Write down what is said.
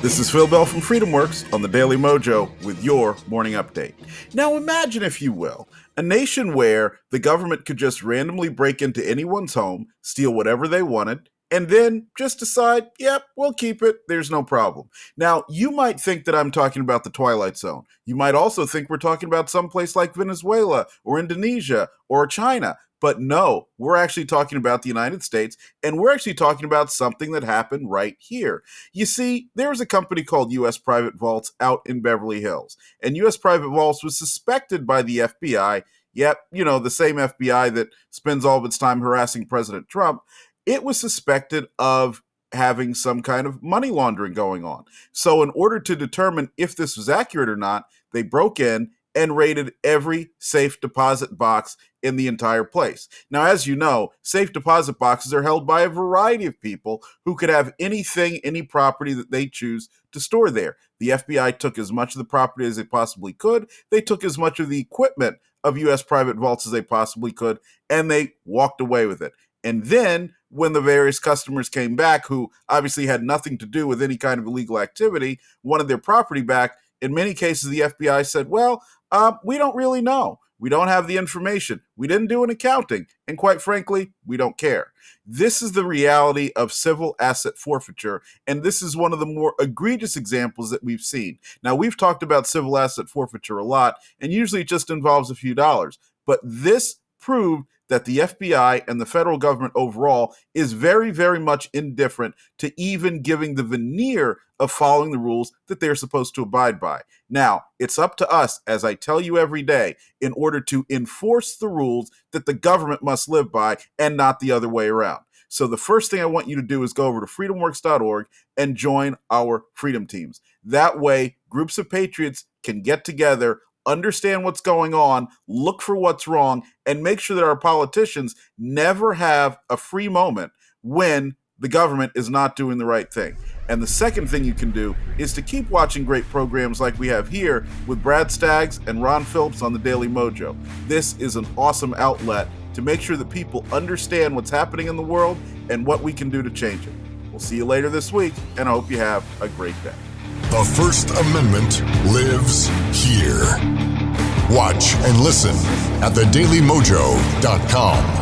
This is Phil Bell from Freedomworks on the Daily Mojo with your morning update. Now imagine, if you will, a nation where the government could just randomly break into anyone's home, steal whatever they wanted, and then just decide, yep, we'll keep it, there's no problem. Now, you might think that I'm talking about the Twilight Zone. You might also think we're talking about someplace like Venezuela or Indonesia or China. But no, we're actually talking about the United States, and we're actually talking about something that happened right here. You see, there's a company called U.S. Private Vaults out in Beverly Hills, and U.S. Private Vaults was suspected by the FBI. Yep, you know, the same FBI that spends all of its time harassing President Trump. It was suspected of having some kind of money laundering going on. So in order to determine if this was accurate or not, they broke in and raided every safe deposit box in the entire place. Now, as you know, safe deposit boxes are held by a variety of people who could have anything, any property that they choose to store there. The FBI took as much of the property as they possibly could. They took as much of the equipment of U.S. private vaults as they possibly could, and they walked away with it. And then when the various customers came back, who obviously had nothing to do with any kind of illegal activity, wanted their property back, in many cases, the FBI said, well, we don't really know. We don't have the information. We didn't do an accounting. And quite frankly, we don't care. This is the reality of civil asset forfeiture. And this is one of the more egregious examples that we've seen. Now, we've talked about civil asset forfeiture a lot, and usually it just involves a few dollars. But this proved that the FBI and the federal government overall is very, very much indifferent to even giving the veneer of following the rules that they're supposed to abide by. Now, it's up to us, as I tell you every day, in order to enforce the rules that the government must live by and not the other way around. So the first thing I want you to do is go over to freedomworks.org and join our freedom teams. That way, groups of patriots can get together, understand what's going on, look for what's wrong, and make sure that our politicians never have a free moment when the government is not doing the right thing. And the second thing you can do is to keep watching great programs like we have here with Brad Staggs and Ron Phillips on the Daily Mojo. This is an awesome outlet to make sure that people understand what's happening in the world and what we can do to change it. We'll see you later this week, and I hope you have a great day. The First Amendment lives here. Watch and listen at thedailymojo.com.